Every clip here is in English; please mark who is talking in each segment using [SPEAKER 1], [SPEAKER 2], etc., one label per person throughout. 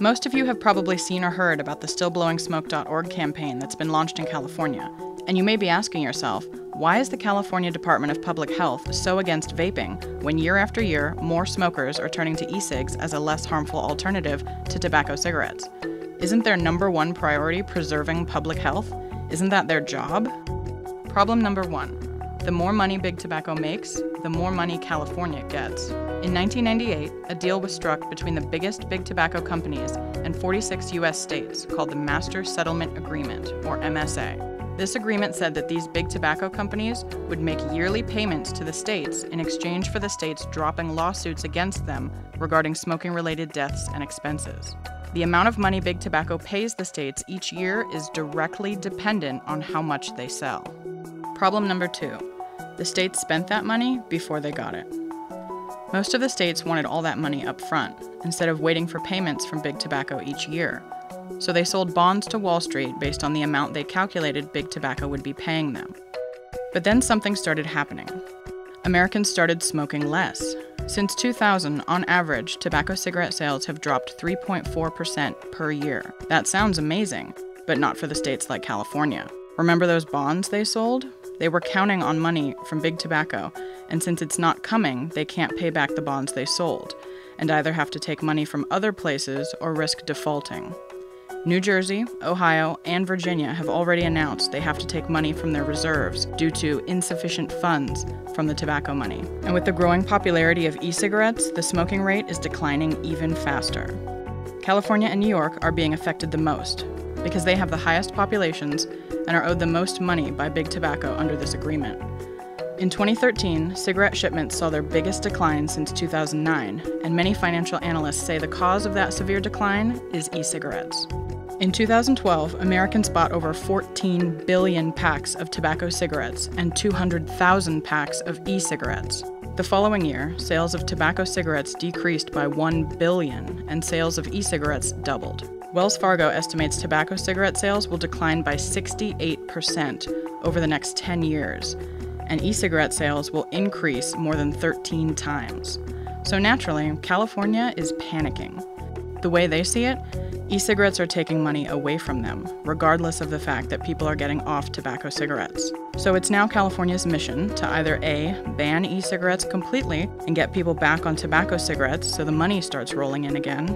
[SPEAKER 1] Most of you have probably seen or heard about the stillblowingsmoke.org campaign that's been launched in California, and you may be asking yourself, why is the California Department of Public Health so against vaping when year after year more smokers are turning to e-cigs as a less harmful alternative to tobacco cigarettes? Isn't their number one priority preserving public health? Isn't that their job? Problem number one. The more money Big Tobacco makes, the more money California gets. In 1998, a deal was struck between the biggest big tobacco companies and 46 U.S. states called the Master Settlement Agreement, or MSA. This agreement said that these big tobacco companies would make yearly payments to the states in exchange for the states dropping lawsuits against them regarding smoking-related deaths and expenses. The amount of money Big Tobacco pays the states each year is directly dependent on how much they sell. Problem number two. The states spent that money before they got it. Most of the states wanted all that money up front, instead of waiting for payments from Big Tobacco each year. So they sold bonds to Wall Street based on the amount they calculated Big Tobacco would be paying them. But then something started happening. Americans started smoking less. Since 2000, on average, tobacco cigarette sales have dropped 3.4% per year. That sounds amazing, but not for the states like California. Remember those bonds they sold? They were counting on money from Big Tobacco, and since it's not coming, they can't pay back the bonds they sold, and either have to take money from other places or risk defaulting. New Jersey, Ohio, and Virginia have already announced they have to take money from their reserves due to insufficient funds from the tobacco money. And with the growing popularity of e-cigarettes, the smoking rate is declining even faster. California and New York are being affected the most, because they have the highest populations and are owed the most money by Big Tobacco under this agreement. In 2013, cigarette shipments saw their biggest decline since 2009, and many financial analysts say the cause of that severe decline is e-cigarettes. In 2012, Americans bought over 14 billion packs of tobacco cigarettes and 200,000 packs of e-cigarettes. The following year, sales of tobacco cigarettes decreased by 1 billion, and sales of e-cigarettes doubled. Wells Fargo estimates tobacco cigarette sales will decline by 68% over the next 10 years, and e-cigarette sales will increase more than 13 times. So naturally, California is panicking. The way they see it, e-cigarettes are taking money away from them, regardless of the fact that people are getting off tobacco cigarettes. So it's now California's mission to either A, ban e-cigarettes completely and get people back on tobacco cigarettes so the money starts rolling in again,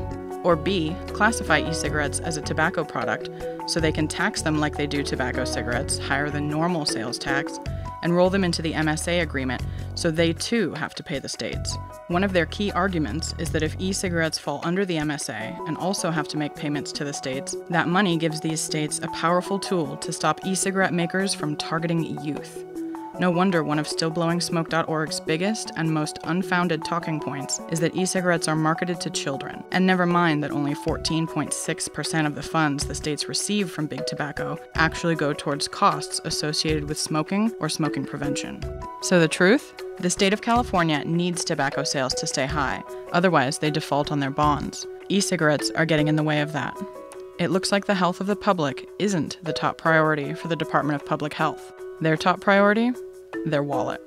[SPEAKER 1] or B, classify e-cigarettes as a tobacco product so they can tax them like they do tobacco cigarettes, higher than normal sales tax, and roll them into the MSA agreement so they too have to pay the states. One of their key arguments is that if e-cigarettes fall under the MSA and also have to make payments to the states, that money gives these states a powerful tool to stop e-cigarette makers from targeting youth. No wonder one of stillblowingsmoke.org's biggest and most unfounded talking points is that e-cigarettes are marketed to children, and never mind that only 14.6% of the funds the states receive from Big Tobacco actually go towards costs associated with smoking or smoking prevention. So the truth? The state of California needs tobacco sales to stay high, otherwise they default on their bonds. E-cigarettes are getting in the way of that. It looks like the health of the public isn't the top priority for the Department of Public Health. Their top priority? Their wallet.